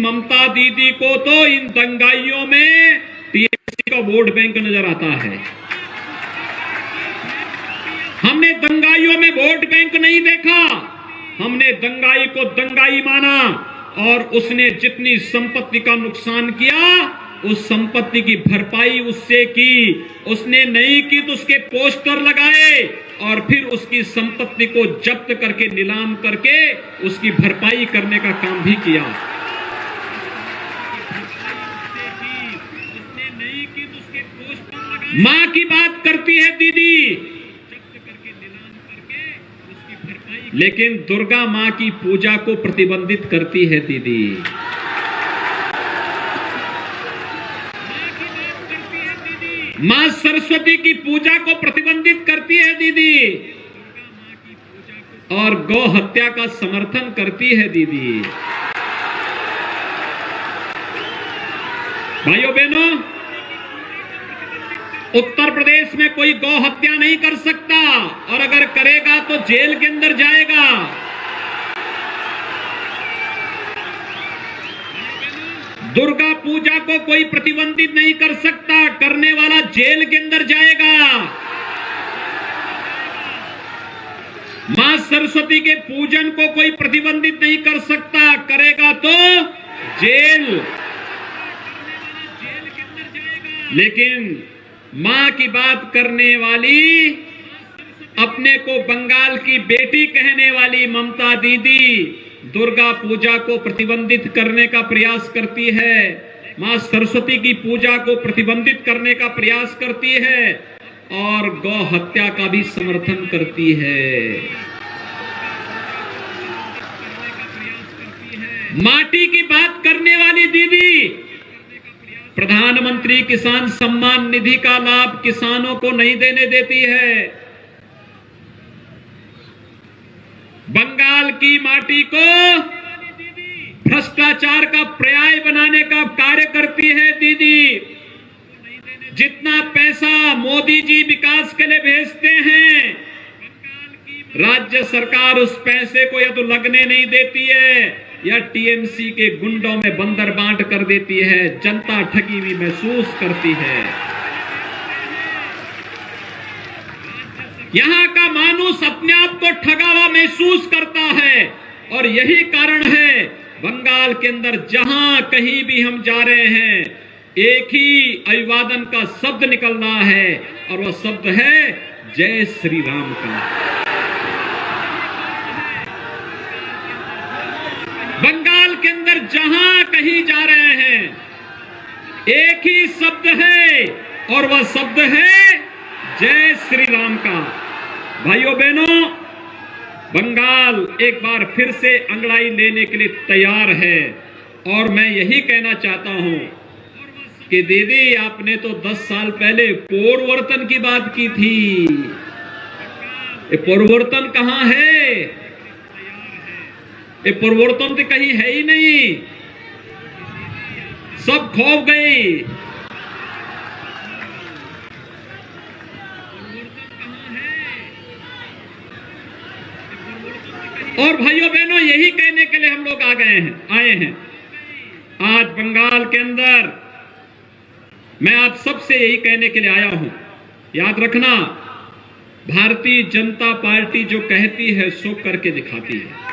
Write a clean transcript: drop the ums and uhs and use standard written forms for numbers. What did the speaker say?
ममता दीदी को तो इन दंगाइयों में टीएमसी का वोट बैंक नजर आता है। हमने दंगाइयों में वोट बैंक नहीं देखा, हमने दंगाई को दंगाई माना और उसने जितनी संपत्ति का नुकसान किया उस संपत्ति की भरपाई उससे की। उसने नहीं की तो उसके पोस्टर लगाए और फिर उसकी संपत्ति को जब्त करके नीलाम करके उसकी भरपाई करने का काम भी किया। मां की बात करती है दीदी, लेकिन दुर्गा मां की पूजा को प्रतिबंधित करती है दीदी। मां सरस्वती की पूजा को प्रतिबंधित करती है दीदी और गौ हत्या का समर्थन करती है दीदी। भाइयों बहनों, उत्तर प्रदेश में कोई गौ हत्या नहीं कर सकता और अगर करेगा तो जेल के अंदर जाएगा। दुर्गा पूजा को कोई प्रतिबंधित नहीं कर सकता, करने वाला जेल के अंदर जाएगा। मां सरस्वती के पूजन को कोई प्रतिबंधित नहीं कर सकता, करेगा तो जेल। लेकिन मां की बात करने वाली, अपने को बंगाल की बेटी कहने वाली ममता दीदी दुर्गा पूजा को प्रतिबंधित करने का प्रयास करती है, मां सरस्वती की पूजा को प्रतिबंधित करने का प्रयास करती है और गौ हत्या का भी समर्थन करती है। माटी की बात करने वाली दीदी प्रधानमंत्री किसान सम्मान निधि का लाभ किसानों को नहीं देने देती है। बंगाल की माटी को भ्रष्टाचार का पर्याय बनाने का कार्य करती है दीदी। जितना पैसा मोदी जी विकास के लिए भेजते हैं, राज्य सरकार उस पैसे को या तो लगने नहीं देती है या टीएमसी के गुंडों में बंदर बांट कर देती है। जनता ठगी हुई महसूस करती है। यहां का मानुस अपने आप को ठगा हुआ महसूस करता है और यही कारण है बंगाल के अंदर जहां कहीं भी हम जा रहे हैं एक ही अभिवादन का शब्द निकल रहा है और वह शब्द है जय श्री राम का। बंगाल के अंदर जहां कहीं जा रहे हैं एक ही शब्द है और वह शब्द है जय श्री राम का। भाइयों बहनों, बंगाल एक बार फिर से अंगड़ाई लेने के लिए तैयार है और मैं यही कहना चाहता हूं कि दीदी आपने तो 10 साल पहले परिवर्तन की बात की थी। ये परिवर्तन कहां है? ये परिवर्तन तो कहीं है ही नहीं, सब खो गई। और भाइयों बहनों, यही कहने के लिए हम लोग आए हैं। आज बंगाल के अंदर मैं आप सबसे यही कहने के लिए आया हूं, याद रखना, भारतीय जनता पार्टी जो कहती है सो करके दिखाती है।